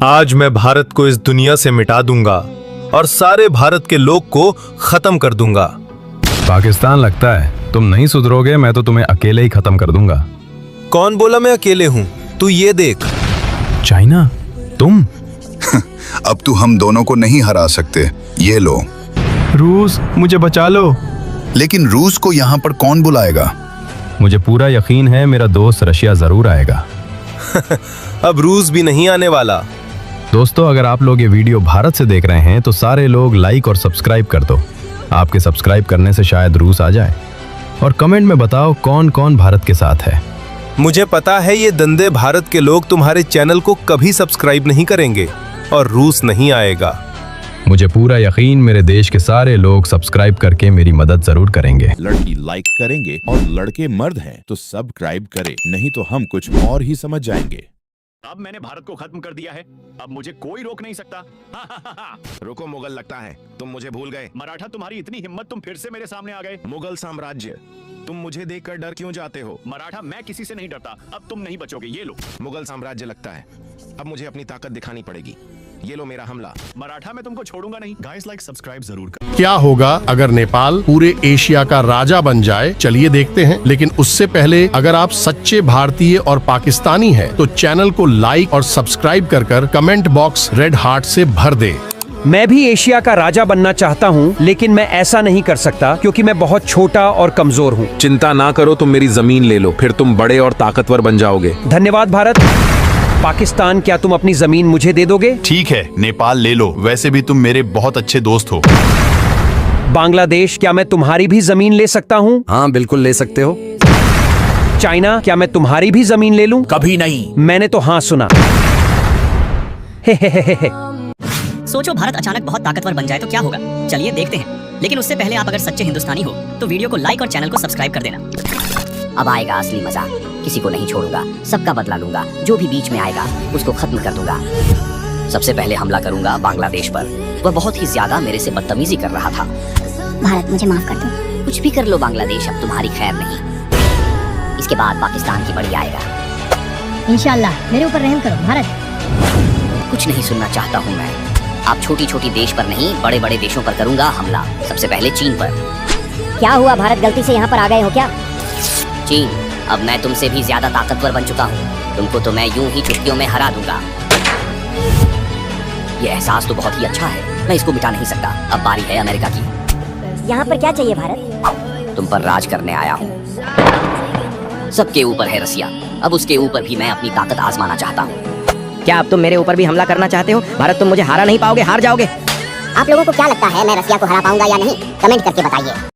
आज मैं भारत को इस दुनिया से मिटा दूंगा और सारे भारत के लोग को खत्म कर दूंगा। पाकिस्तान, लगता है तुम नहीं सुधरोगे। मैं तो तुम्हें अकेले ही खत्म कर दूंगा। कौन बोला मैं अकेले हूँ? तू ये देख। चाइना, तुम? अब तू हम दोनों को नहीं हरा सकते। ये लो। रूस, मुझे बचा लो। लेकिन रूस को यहाँ पर कौन बुलाएगा? मुझे पूरा यकीन है मेरा दोस्त रशिया जरूर आएगा। अब रूस भी नहीं आने वाला। दोस्तों, अगर आप लोग ये वीडियो भारत से देख रहे हैं तो सारे लोग लाइक और सब्सक्राइब कर दो। आपके सब्सक्राइब करने से शायद रूस आ जाए। और कमेंट में बताओ कौन कौन भारत के साथ है। मुझे पता है ये दंदे भारत के लोग तुम्हारे चैनल को कभी सब्सक्राइब नहीं करेंगे और रूस नहीं आएगा। मुझे पूरा यकीन मेरे देश के सारे लोग सब्सक्राइब करके मेरी मदद जरूर करेंगे। लड़की लाइक करेंगे और लड़के मर्द हैं तो सब्सक्राइब करें, नहीं तो हम कुछ और ही समझ जाएंगे। अब मैंने भारत को खत्म कर दिया है, अब मुझे कोई रोक नहीं सकता। रुको मुगल, लगता है तुम मुझे भूल गए। मराठा, तुम्हारी इतनी हिम्मत, तुम फिर से मेरे सामने आ गए। मुगल साम्राज्य, तुम मुझे देखकर डर क्यों जाते हो? मराठा, मैं किसी से नहीं डरता, अब तुम नहीं बचोगे। ये लो। मुगल साम्राज्य, लगता है अब मुझे अपनी ताकत दिखानी पड़ेगी। ये लो मेरा हमला। मराठा, मैं तुमको छोड़ूंगा नहीं। गाइस, लाइक सब्सक्राइब जरूर कर। क्या होगा अगर नेपाल पूरे एशिया का राजा बन जाए? चलिए देखते हैं। लेकिन उससे पहले अगर आप सच्चे भारतीय और पाकिस्तानी हैं तो चैनल को लाइक और सब्सक्राइब कर कमेंट बॉक्स रेड हार्ट से भर दे। मैं भी एशिया का राजा बनना चाहता हूँ, लेकिन मैं ऐसा नहीं कर सकता क्योंकि मैं बहुत छोटा और कमजोर हूँ। चिंता ना करो, तुम मेरी जमीन ले लो, फिर तुम बड़े और ताकतवर बन जाओगे। धन्यवाद भारत। पाकिस्तान, क्या तुम अपनी जमीन मुझे दे दोगे? ठीक है, नेपाल ले लो, वैसे भी तुम मेरे बहुत अच्छे दोस्त हो। बांग्लादेश, क्या मैं तुम्हारी भी जमीन ले सकता हूँ? हाँ, बिल्कुल ले सकते हो। चाइना, क्या मैं तुम्हारी भी जमीन ले लूं? कभी नहीं। मैंने तो हाँ सुना। सोचो भारत अचानक बहुत ताकतवर बन जाए तो क्या होगा? चलिए देखते हैं। लेकिन उससे पहले आप अगर सच्चे हिंदुस्तानी हो तो वीडियो को लाइक और चैनल को सब्सक्राइब कर देना। अब आएगा असली मजा। किसी को नहीं छोड़ूंगा, सबका बदला लूंगा। जो भी बीच में आएगा उसको खत्म कर दूंगा। सबसे पहले हमला करूंगा बांग्लादेश पर। वह बहुत ही ज्यादा मेरे से बदतमीजी कर रहा था। भारत, मुझे माफ कर दो। कुछ भी कर लो बांग्लादेश, अब तुम्हारी खैर नहीं। इसके बाद पाकिस्तान की बारी आएगा। इंशाल्लाह मेरे ऊपर रहम करो भारत। कुछ नहीं सुनना चाहता हूँ मैं। आप छोटी छोटी देश पर नहीं, बड़े बड़े देशों पर करूंगा हमला। सबसे पहले चीन पर। क्या हुआ भारत, गलती से यहाँ पर आ गए हो क्या? चीन, अब मैं तुमसे भी ज्यादा ताकतवर बन चुका हूँ। तुमको तो मैं यूं ही चुटकियों में हरा दूंगा। ये एहसास तो बहुत ही अच्छा है, मैं इसको मिटा नहीं सकता। अब बारी है अमेरिका की। यहाँ पर क्या चाहिए भारत? तुम पर राज करने आया हूँ। सबके ऊपर है रसिया, अब उसके ऊपर भी मैं अपनी ताकत आजमाना चाहता हूँ। क्या अब तुम मेरे ऊपर भी हमला करना चाहते हो? भारत, तुम मुझे हरा नहीं पाओगे, हार जाओगे। आप लोगों को क्या लगता है मैं रसिया को हरा पाऊंगा या नहीं? कमेंट करके बताइए।